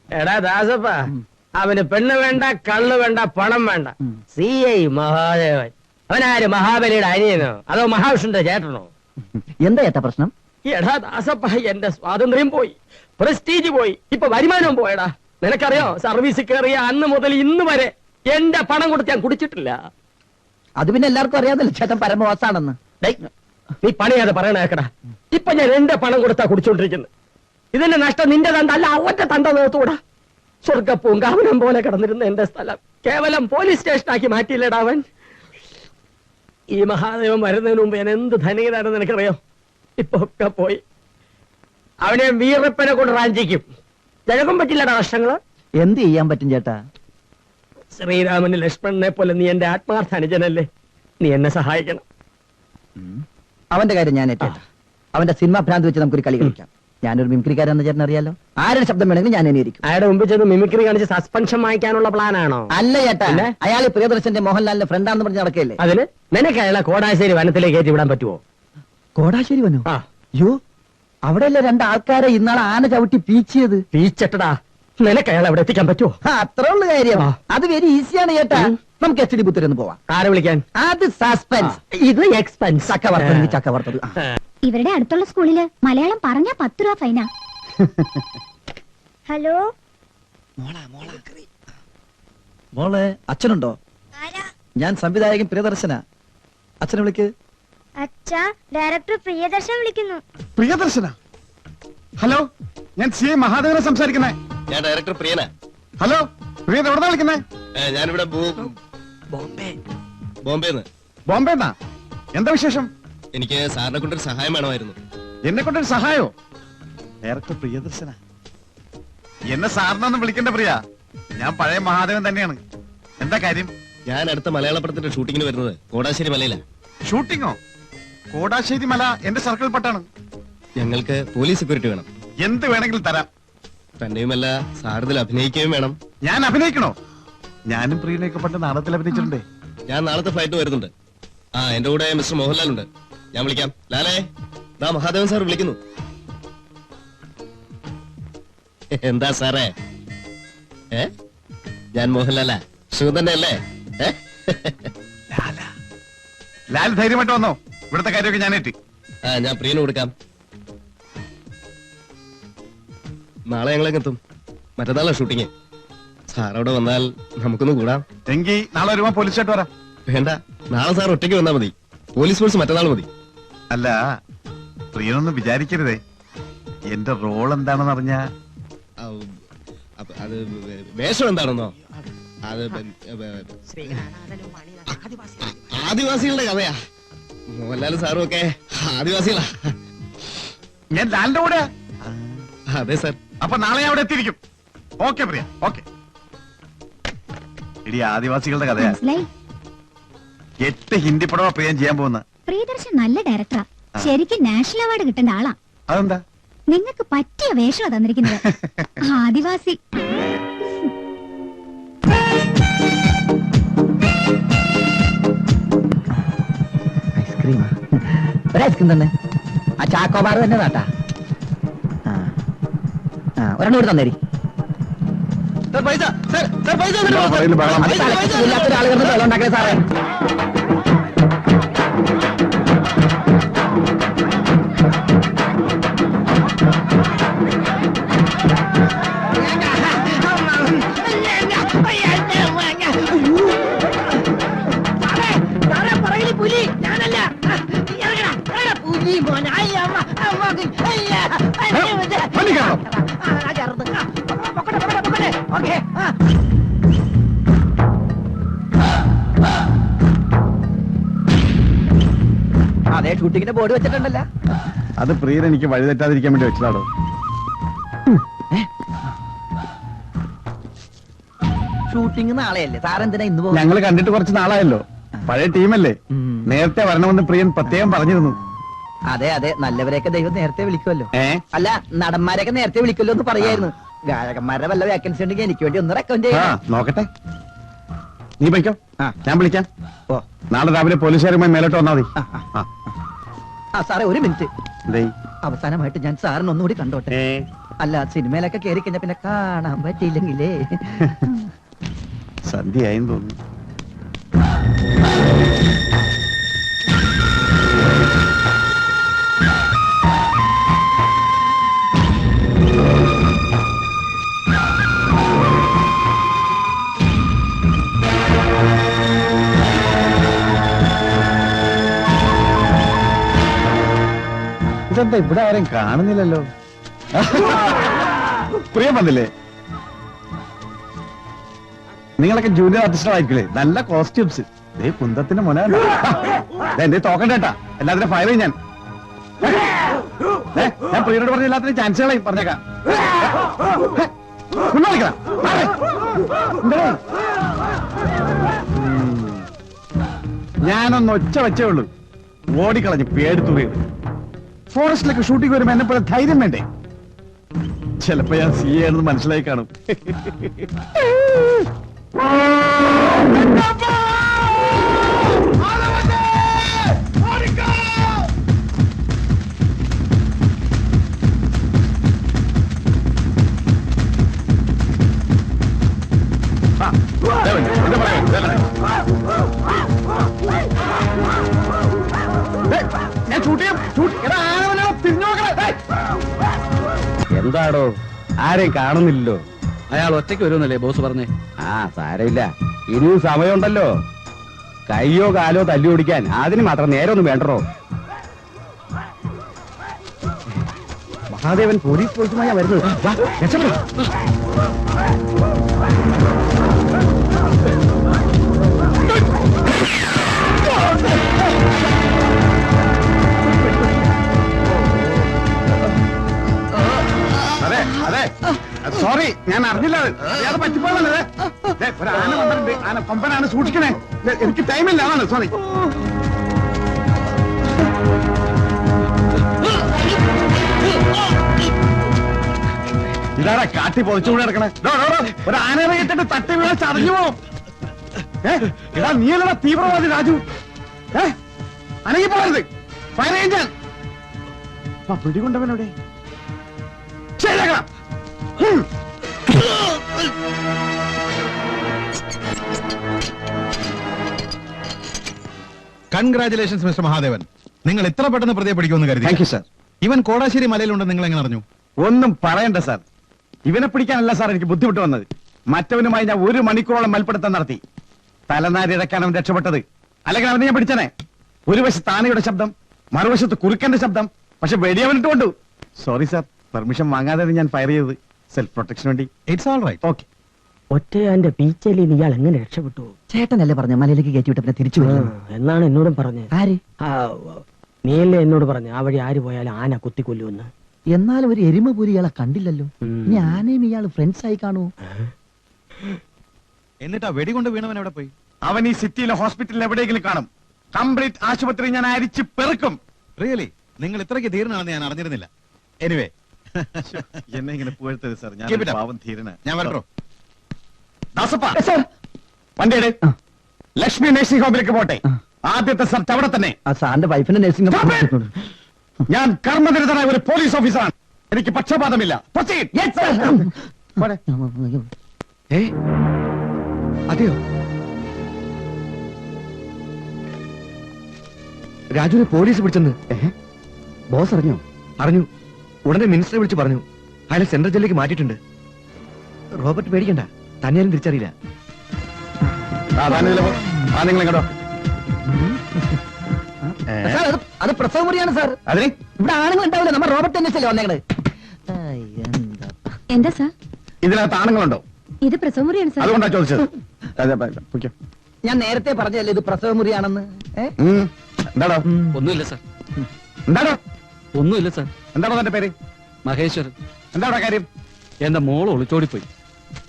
എടാ ദാസപ്പ, അവന് പെണ്ണ് വേണ്ട, കള്ള് വേണ്ട, പണം വേണ്ട. CI മഹാദേവൻ. അവനാര്, മഹാബലിയുടെ അനിയനോ അതോ മഹാവിഷ്ണുന്റെ ചേട്ടനോ? എന്താ ഏട്ടാ പ്രശ്നം? എടാ ദാസപ്പ, എന്റെ സ്വാതന്ത്ര്യം പോയി, പ്രസ്റ്റീജ് പോയി, ഇപ്പൊ വരുമാനവും പോയടാ. നിനക്കറിയോ, സർവീസിൽ കയറിയ അന്ന് മുതൽ ഇന്ന് വരെ എന്റെ പണം കൊടുത്ത് ഞാൻ കുടിച്ചിട്ടില്ല. അത് പിന്നെ എല്ലാവർക്കും അറിയാമല്ലോ ചേട്ടൻ പരമവാസാണെന്ന്. നീ പണിയാതെ പറയണേക്കടാ. ഇപ്പൊ ഞാൻ എന്റെ പണം കൊടുത്താ കുടിച്ചോണ്ടിരിക്കുന്നത്. ഇതിന്റെ നഷ്ടം നിന്റെ തണ്ട അല്ല, ഒറ്റ തണ്ട നോത്തൂടാ. സ്വർഗപ്പൂങ്കാവനം പോലെ കിടന്നിരുന്ന എന്റെ സ്ഥലം കേവലം പോലീസ് സ്റ്റേഷനാക്കി മാറ്റിയില്ലടാ അവൻ. ഈ മഹാദേവൻ വരുന്നതിന് മുമ്പ് ഞാൻ എന്ത് ധനികനാണെന്ന് എനിക്കറിയാം. ഇപ്പൊ ഒക്കെ പോയി. അവനെ വീറപ്പനെ കൊണ്ട് റാഞ്ചിക്കും. ജനകം പറ്റില്ലടാ നഷ്ടങ്ങള്. എന്ത് ചെയ്യാൻ പറ്റും ചേട്ടാ? ശ്രീരാമന് ലക്ഷ്മണനെ പോലെ നീ എന്റെ ആത്മാർത്ഥ അനുജനല്ലേ, നീ എന്നെ സഹായിക്കണം. അവന്റെ കാര്യം ഞാൻ ഏറ്റേട്ടാ. അവന്റെ സിനിമ ഭ്രാന്ത് വെച്ച് നമുക്കൊരു കളി കളിക്കാം. ഞാനൊരു മിമിക്രിക്കാരെന്ന് ചേട്ടൻ അറിയാലോ. ആരുടെ ശബ്ദം വേണമെങ്കിലും ഞാൻ എന്നെയിരിക്കും. അയാളുടെ മുമ്പ് ചെന്ന് മിമിക്രി കാണിച്ച് സസ്പെൻഷൻ വാങ്ങിക്കാനുള്ള പ്ലാനാണോ? അല്ല ചേട്ടാ, അയാൾ പ്രിയദർശന്റെ മോഹൻലാലിന്റെ ഫ്രണ്ടാന്ന് പറഞ്ഞ് നടക്കല്ലേ. അതിന് നിനക്ക് അയാളെ കോടാശ്ശേരി വനത്തിലേക്ക് കയറ്റി വിടാൻ പറ്റുമോ? കോടാശ്ശേരി വനോ? ആ, യോ, അവിടെയല്ലേ രണ്ടാൾക്കാരെ ഇന്നാളെ ആന ചവിട്ടി പീച്ചിയത്. പീച്ചട്ടടാ. നിനക്ക് അയാളെ അവിടെ എത്തിക്കാൻ പറ്റുമോ? അത്രേ ഉള്ള കാര്യം. അത് വെരി ഈസിയാണ് ചേട്ടാ. നമുക്ക് HD ബുത്തൂർ ഒന്ന് പോവാം. ആരെ വിളിക്കാൻ? അത് സസ്പെൻസ്, ഇത് എക്സ്പെൻസ്. ചക്കവർത്തത്. ഇവരുടെ അടുത്തുള്ള സ്കൂളില് മലയാളം പറഞ്ഞാ 10 രൂപ ഫൈനാ. ഹലോ മോളെ, അച്ഛനുണ്ടോ? ഞാൻ സംവിധായകൻ പ്രിയദർശന. അച്ഛനെ വിളിക്ക്. അച്ഛാ, ഡയറക്ടർ പ്രിയദർശൻ വിളിക്കുന്നു. പ്രിയദർശന? ഹലോ, ഞാൻ CI മഹാദേവനെ സംസാരിക്കുന്നേ. ഞാൻ ഡയറക്ടർ പ്രിയന. ഹലോ, പ്രിയ എവിടെ വിളിക്കുന്നേ? ഞാനിവിടെ ബോംബെന്ന്. ബോംബെന്നാ? എന്താ വിശേഷം? എനിക്ക് സാറിനെ കൊണ്ടൊരു സഹായം വേണമായിരുന്നു. എന്നെ കൊണ്ടൊരു സഹായോ? ഡയറക്ടർ പ്രിയദർശന? എന്നെ സാറിനൊന്നും വിളിക്കണ്ട പ്രിയ, ഞാൻ പഴയ മഹാദേവൻ തന്നെയാണ്. എന്താ കാര്യം? ഞാൻ അടുത്ത മലയാള പടത്തിന്റെ ഷൂട്ടിങ്ങിന് വരുന്നത് കോടാശ്ശേരി മലയിലാണ്. ഷൂട്ടിങ്ങോ? കോടാശ്ശേരി മല എന്റെ സർക്കിൾ പട്ടാണ്. ഞങ്ങൾക്ക് പോലീസ് സെക്യൂരിറ്റി വേണം. എന്ത് വേണമെങ്കിലും തരാം. തന്നെയുമല്ല, സാറിതിൽ അഭിനയിക്കുകയും വേണം. ഞാൻ അഭിനയിക്കണോ? ഞാനും പ്രിയനൊക്കെ പണ്ട് നാടകത്തിൽ അഭിനയിച്ചിട്ടുണ്ട്. ഞാൻ നാളത്തെ ഫ്ലൈറ്റ് വരുന്നുണ്ട്. എന്റെ കൂടെ മിസ്റ്റർ മോഹൻലാൽ ഉണ്ട്. ഞാൻ വിളിക്കാം. ലാലേ, ദാ മഹാദേവൻ സാർ വിളിക്കുന്നു. എന്താ സാറേ? ഞാൻ മോഹൻലാലാ. സുഖം തന്നെ അല്ലേ? ലാൽ ധൈര്യമായിട്ട് വന്നോ? ഇവിടുത്തെ കാര്യമൊക്കെ ഞാൻ ഏറ്റി. ഞാൻ പ്രിയന് കൊടുക്കാം. നാളെ ഞങ്ങളെത്തും. മറ്റന്നാളാ ഷൂട്ടിങ്. സാർ അവിടെ വന്നാൽ നമുക്കൊന്ന് കൂടാം. എങ്കിൽ നാളെ വരുമ്പോ പോലീസ് സ്റ്റേഷൻ വരാം. വേണ്ട, നാളെ സാർ ഒറ്റയ്ക്ക് വന്നാൽ മതി. പോലീസ് ഫോഴ്സ് മറ്റന്നാൾ മതി. അല്ല, പ്രിയനൊന്നും വിചാരിക്കരുതേ. എന്റെ റോൾ എന്താണെന്ന് അറിഞ്ഞാ അത് വേഷം എന്താണെന്നോ? അത് ആദിവാസികളുടെ കഥയാ. മോഹൻലാലും സാറും ഒക്കെ ആദിവാസികളാ. ഞാൻ ലാലിന്റെ കൂടെ. അതെ സാർ. അപ്പൊ നാളെ ഞാൻ അവിടെ എത്തിയിരിക്കും. ഓക്കെ പ്രിയ, ഓക്കെ. ഇടി ആദിവാസികളുടെ കഥയാ. 8 ഹിന്ദി പടമാ പ്രിയം ചെയ്യാൻ പോകുന്ന. പ്രിയദർശൻ നല്ല ഡയറക്ടറാ. ശരിക്കും നാഷണൽ അവാർഡ് കിട്ടേണ്ട ആളാ. അതെന്താ? നിങ്ങൾക്ക് പറ്റിയ വേഷമാണ് തന്നിരിക്കുന്നത്. ആദിവാസി. ഐസ്ക്രീം, ഒരു ഐസ്ക്രീം തന്നെ. ആ ചാക്കോബാർ തന്നെ നാട്ടാ. ഒരെണ്ണം കൂടി തന്നേരി. ആളുകൾ വെള്ളം ഉണ്ടാക്കണേ സാറേ. അതെ, ഷൂട്ടിങ്ങിന്റെ ബോർഡ് വെച്ചിട്ടുണ്ടല്ലോ. അത് പ്രിയൻ എനിക്ക് വഴി തെറ്റാതിരിക്കാൻ വേണ്ടി വെച്ചതാണോ? ഷൂട്ടിംഗ് നാളെയല്ലേ, സാറെന്തിനാ ഇന്ന് പോകും? ഞങ്ങൾ കണ്ടിട്ട് കുറച്ച് നാളായല്ലോ. പഴയ ടീമല്ലേ. നേരത്തെ വരണമെന്ന് പ്രിയൻ പ്രത്യേകം പറഞ്ഞിരുന്നു. അതെ അതെ, നല്ലവരെയൊക്കെ ദൈവം നേരത്തെ വിളിക്കുമല്ലോ. അല്ല, നടന്മാരെയൊക്കെ നേരത്തെ വിളിക്കുമല്ലോ എന്ന് പറയായിരുന്നു. ഗായകന്മാരുടെ വല്ല വേക്കൻസി ഉണ്ടെങ്കിൽ എനിക്ക് വേണ്ടി ഒന്ന് റെക്കമെൻഡ് ചെയ്യാം. നോക്കട്ടെ, നീ പോയിക്കോ, ഞാൻ വിളിക്കാം. നാളെ രാവിലെ പോലീസുകാരുമായി മേലോട്ട് വന്നാൽ മതി. സാറേ, ഒരു മിനിറ്റ്. അവസാനമായിട്ട് ഞാൻ സാറിന് ഒന്നുകൂടി കണ്ടോട്ടെ. അല്ല സിനിമയിലൊക്കെ കയറി കഴിഞ്ഞാ പിന്നെ കാണാൻ പറ്റിയില്ലെങ്കിലേ. സന്ധ്യയായെന്ന് തോന്നുന്നു. ഇതെന്താ ഇവിടെ ആരും കാണുന്നില്ലല്ലോ? പ്രിയം വന്നില്ലേ? നിങ്ങളൊക്കെ ജൂനിയർ ആർട്ടിസ്റ്റുകളായിരിക്കില്ലേ? നല്ല കോസ്റ്റ്യൂംസ്. കുന്തത്തിന്റെ മുന എന്റെ തോക്കണ്ടേട്ടാ, എല്ലാത്തിനും ഫയർ ചെയ്യും ഞാൻ. ഞാൻ പ്രിയനോട് പറഞ്ഞ എല്ലാത്തിനും ചാൻസുകളായി പറഞ്ഞേക്കാം. ഞാനൊന്ന് ഒച്ച വെച്ചേ ഉള്ളൂ, ഓടിക്കളഞ്ഞു പേടിത്തുറിയത്. ഫോറസ്റ്റിലൊക്കെ ഷൂട്ടിംഗ് വരുമ്പോ എന്നെ പോലെ ധൈര്യം വേണ്ടേ? ചിലപ്പോ ഞാൻ സി ആണെന്ന് മനസ്സിലായി കാണും. ഞാൻ ഷൂട്ട് ചെയ്യാം. എന്താടോ ആരെയും കാണുന്നില്ലല്ലോ? അയാൾ ഒറ്റയ്ക്ക് വരുമെന്നല്ലേ ബോസ് പറഞ്ഞേ? ആ സാരമില്ല, ഇനിയും സമയമുണ്ടല്ലോ. കയ്യോ കാലോ തല്ലി ഓടിക്കാൻ അതിന് മാത്രം നേരമൊന്നും വേണ്ടോ? മഹാദേവൻ പോലീസ് ഫോഴ്സുമായാ വരുന്നത്. വാ, രക്ഷപ്പെട്. അതെ അതെ, സോറി, ഞാൻ അറിഞ്ഞില്ല. അത് പറ്റിപ്പോളല്ലേ? ഒരു ആന വന്നിട്ടുണ്ട്, ആന കൊമ്പനാണ്, സൂക്ഷിക്കണേ. എനിക്ക് ടൈമില്ല, അതാണ് സോറി. ഇതാരാ കാട്ടി പൊതിച്ചുകൂടെ കിടക്കണേ? ഒരു ആന ഇറങ്ങിയിട്ട് തട്ടി വീണ ചതഞ്ഞു പോവും. ഇതാ നീയല്ലടാ തീവ്രവാദി രാജു. അനങ്ങി പോകരുത്, ഫയർ ചെയ്യാൻ. പിടികൊണ്ടവനോടെ ശരിയാക്കാം. Congratulations mister Mahadevan. നിങ്ങൾ ഇത്ര പെട്ടെന്ന് പ്രതിയെ പിടിക്കുമെന്ന് കരുതി. Thank you sir. ഇവൻ കോടാശ്ശേരി മലയിലുണ്ടെന്ന് നിങ്ങൾ എങ്ങനെ അറിഞ്ഞു? ഒന്നും പറയണ്ട സാർ, ഇവനെ പിടിക്കാനല്ല സാർ എനിക്ക് ബുദ്ധിമുട്ട് വന്നത്. മറ്റവനുമായി ഞാൻ 1 മണിക്കൂറോളം മൽപ്പിടുത്തം നടത്തി. തലനാരിഴക്കാൻ അവൻ രക്ഷപ്പെട്ടത്, അല്ലെങ്കിൽ അവനെ ഞാൻ പിടിച്ചനെ. ഒരു വശത്ത് ആനയുടെ ശബ്ദം, മറുവശത്ത് കുറുക്കന്റെ ശബ്ദം, പക്ഷെ വെടിയവനിട്ട് കൊണ്ടു. സോറി സാർ, പെർമിഷൻ വാങ്ങാതെ ഞാൻ ഫയർ ചെയ്തത്, സെൽഫ് പ്രൊട്ടക്ഷൻ വേണ്ടി. It's all right. ഓക്കെ. ഒറ്റയാന്റെ പീച്ചയിൽ ഇയാൾ എങ്ങനെ രക്ഷപ്പെട്ടു? ചേട്ടനല്ലേ പറഞ്ഞ മലയിലേക്ക് കയറ്റി വിട്ട പിന്നെ തിരിച്ചു വരും എന്നാണ് എന്നോടും പറഞ്ഞത്. ആര്? നീയല്ലേ എന്നോട് പറഞ്ഞു ആ വഴി ആര് പോയാലും ആന കുത്തിക്കൊല്ലുമെന്ന്. എന്നാലും ഒരു എരുമ പോലും ഇയാളെ കണ്ടില്ലല്ലോ. ഇനി ആനയും ഇയാള് ഫ്രണ്ട്സ് ആയി കാണൂ. എന്നിട്ട് ആ വെടികൊണ്ട് വീണവൻ എവിടെ പോയി? അവൻ ഈ സിറ്റിയിലെ ഹോസ്പിറ്റലിൽ എവിടെയെങ്കിലും കാണും. കംപ്ലീറ്റ് ആശുപത്രി ഞാൻ അരിച്ച് പെറുക്കും. റിയലി? നിങ്ങൾ ഇത്രയ്ക്ക് ധീരനാണെന്ന് ഞാൻ അറിഞ്ഞിരുന്നില്ല. എനിവേ, എന്നെ ഇങ്ങനെ പുകഴ്ത്തരുത് സാർ, Keep it ഞാൻ up. പാവം ധീരനാ. ഞാൻ വരട്ടോ? ദാസപ്പാ, വണ്ടിയുടെ ലക്ഷ്മി നഴ്സിംഗ് ഹോമിലേക്ക് പോട്ടെ. ആദ്യത്തെ സെർച്ച് അവിടെ തന്നെ. ആ സാറിന്റെ വൈഫിന്റെ നഴ്സിംഗ് ഞാൻ കർമ്മനിരതനായ ഒരു പോലീസ് ഓഫീസറാണ്, എനിക്ക് പക്ഷപാതമില്ല. Proceed. പോരെ. അതെയോ? രാജുവിനെ പോലീസ് പിടിച്ചെന്ന് ബോസ് അറിഞ്ഞോ? അറിഞ്ഞു. ഉടനെ മിനിസ്റ്ററെ വിളിച്ച് പറഞ്ഞു. അയാളെ സെൻട്രൽ ജയിലിലേക്ക് മാറ്റിയിട്ടുണ്ട്. റോബർട്ട് പേടിക്കണ്ട, തന്നെയാലും തിരിച്ചറിയില്ല. നിങ്ങൾ കേട്ടോ, അത് പ്രസവ മുറിയാണ് സാർ. അതിന് ഇവിടെ ആണുങ്ങൾ ഉണ്ടാവില്ല, നമ്മൾ റോബർട്ട് തന്നെ വന്നേക്കണത്. എന്താ സാർ? ഇതിനകത്ത് ആണുങ്ങളുണ്ടോ? ഇത് പ്രസവമുറിയാണ് സാർ. അതുകൊണ്ടാ ചോദിച്ചത്. പൊയ്ക്കോ. ഞാൻ നേരത്തെ പറഞ്ഞല്ലേ ഇത് പ്രസവ മുറിയാണെന്ന്. എന്താടോ? ഒന്നുമില്ല സാർ. എന്താടോ? ഒന്നുമില്ല സാർ. എന്താണോ തന്റെ പേര്? മഹേശ്വരൻ. എന്താടാ കാര്യം? എന്റെ മോള് ഒളിച്ചോടിപ്പോയി.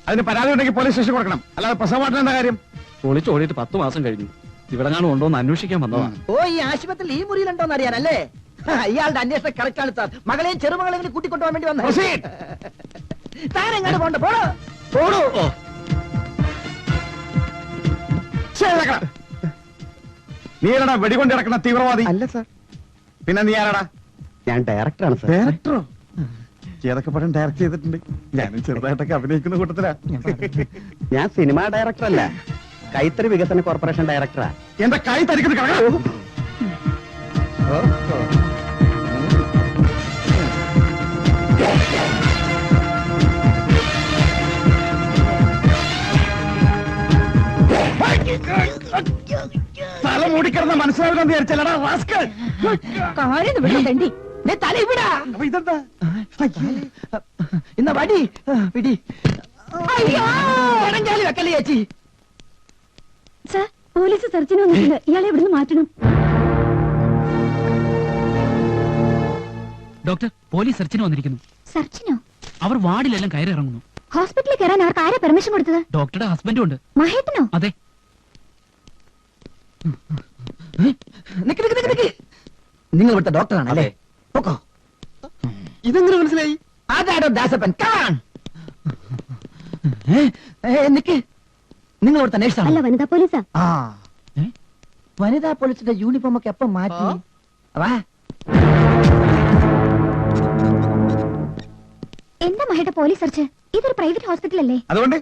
അതിന് പരാതി ഉണ്ടെങ്കിൽ പോലീസ് സ്റ്റേഷൻ കൊടുക്കണം, അല്ലാതെ പ്രസവമായിട്ട് എന്താ കാര്യം? ഒളിച്ചോടിയിട്ട് 10 മാസം കഴിഞ്ഞു. ഇവിടെ കാണും ഉണ്ടോന്ന് അന്വേഷിക്കാൻ വന്നതാണ്. ഓ, ഈ ആശുപത്രിയിൽ ഈ മുറിയിലുണ്ടോന്ന് അറിയാനല്ലേ? ഇയാളുടെ അന്വേഷണം കറക്റ്റ് ആണ് സാർ. മകളെയും ചെറുമകളെയും കൂട്ടിക്കൊണ്ടുപോകാൻ വേണ്ടി വന്ന താനെങ്ങാണ്ട് പോണ്ട. പോടോ പോടോ. നീ ആരാടാ വെടികൊണ്ട് കിടക്കുന്ന തീവ്രവാദി? അല്ല സാർ, പിന്നെ നീ ആരാടാ? ഞാൻ ഡയറക്ടറാണ് സാർ. ഡയറക്ടറോ? ഏതൊക്കെ പടം ഡയറക്ട് ചെയ്തിട്ടുണ്ട്. ഞാനും ചെറുതായിട്ടൊക്കെ അഭിനയിക്കുന്ന കൂട്ടത്തിലാ. ഞാൻ സിനിമാ ഡയറക്ടർ അല്ല, കൈത്തറി വികസന കോർപ്പറേഷൻ ഡയറക്ടറാ. എന്റെ കൈ തരിക്കുന്ന കളയാ. തല മൂടിക്കിടന്ന മനസ്സിലാവില്ലെന്ന് വിചാരിച്ചല്ലടാ റാസ്കൽ. തല ഇവിടാ. അപ്പൊ ഇതെന്താ? ഇന്ന വടി പിടി. ഇടങ്കാലി വെക്കല്ലേ ചേച്ചി. സർ, പോലീസ് സെർച്ചിന് വന്നിട്ടുണ്ട്. ഇയാളെ ഇവിടുന്ന് മാറ്റണം. ഡോക്ടർ, പോലീസ് സെർച്ചിന് വന്നിരിക്കുന്നു. സെർച്ചിനോ? അവർ വാർഡിലെല്ലാം കയറി ഇറങ്ങുന്നു. ഹോസ്പിറ്റലിൽ കയറാൻ അവർക്ക് ആരാ പെർമിഷൻ കൊടുത്തത്? ഡോക്ടറുടെ ഹസ്ബൻഡും ഉണ്ട്. മഹേട്ടനോ? അതെ. നിങ്ങൾ ഇവിടുത്തെ ഡോക്ടറാണല്ലേ? പൊക്കോ. ഇതെങ്ങനെ മനസ്സിലായി? അതാടോ ദാസപ്പൻ. കാൺ. നിക്ക്. നിങ്ങൾ ഇവിടുത്തെ അല്ല, നേഴ്സാണ്? വനിതാ പോലീസാ. ആ. വനിതാ പോലീസിന്റെ യൂണിഫോം ഒക്കെ എപ്പം മാറ്റി? വാ. എന്താ മഹേട്ട പോലീസ് സെർച്ച്? ഇതൊരു പ്രൈവറ്റ് ഹോസ്പിറ്റൽ അല്ലേ? അതുകൊണ്ട്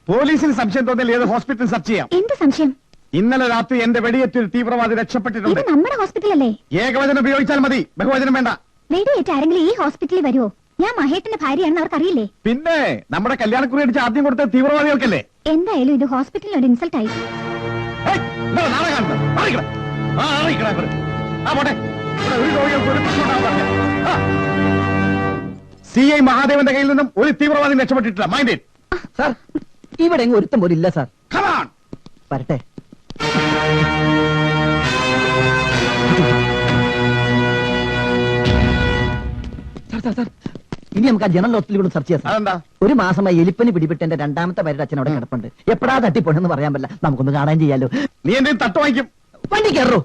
പോലീസിന് സംശയം തോന്നിയാൽ ഏത് ഹോസ്പിറ്റൽ സെർച്ച് ചെയ്യാം. എന്ത് സംശയം? ഇന്നലെ രാത്രി എന്റെ വെടിയേറ്റൊരു തീവ്രവാദി രക്ഷപ്പെട്ടിട്ടുണ്ട്. ഇത് നമ്മുടെ ഹോസ്പിറ്റൽ അല്ലേ? ഏകവചനം ഉപയോഗിച്ചാൽ മതി, ബഹുവചനം വേണ്ട. വെടിയേറ്റ് ആരെങ്കിലും ഈ ഹോസ്പിറ്റലിൽ വരുമോ? ഞാൻ മഹേട്ടന്റെ ഭാര്യയാണെന്ന് അവർക്കറിയില്ലേ? പിന്നെ നമ്മുടെ കല്യാണക്കുറി അടിച്ച് ആദ്യം കൊടുത്ത തീവ്രവാദികൾക്കല്ലേ? എന്തായാലും ഇത് ഹോസ്പിറ്റലിൽ ഒരു ഇൻസൾട്ട് ആയി. ഹേയ്, ഇന്നലെ നാളെ കാണുന്നത്. അറിയിക്കണം. ആ, അറിയിക്കണം ഇവര്. ആ, പോട്ടെ. ഇവിടെ ഒരു രോഗികൾക്ക് ഒരു പ്രശ്നം ഉണ്ടാവാൻ പാടില്ല. ആ. CI മഹാദേവന്റെ കയ്യിൽ നിന്നും ഒരു തീവ്രവാദി രക്ഷപ്പെട്ടിട്ടില്ല. Mind it. സാർ, ഇവിടെ എങ്ങും ഒരുത്തം പോലും ഇല്ല സാർ. Come on. വരട്ടെ. സാർ സാർ സാർ, ഇനി നമുക്ക് ആ ജനറൽ ഹോസ്പിറ്റലിൽ സെർച്ച് ചെയ്യാം സാർ. അതെന്താ? ഒരു മാസമായി എലിപ്പനി പിടിപെട്ട് എന്റെ രണ്ടാമത്തെ പേരുടെ അച്ഛൻ അവിടെ കിടപ്പുണ്ട്. എപ്പോഴാ തട്ടിപ്പോണെന്ന് പറയാൻ പറ്റില്ല. നമുക്കൊന്ന് കാണാൻ ചെയ്യാലോ. നീ എന്തെങ്കിലും തട്ട് വാങ്ങിക്കും. വണ്ടി കയറോ.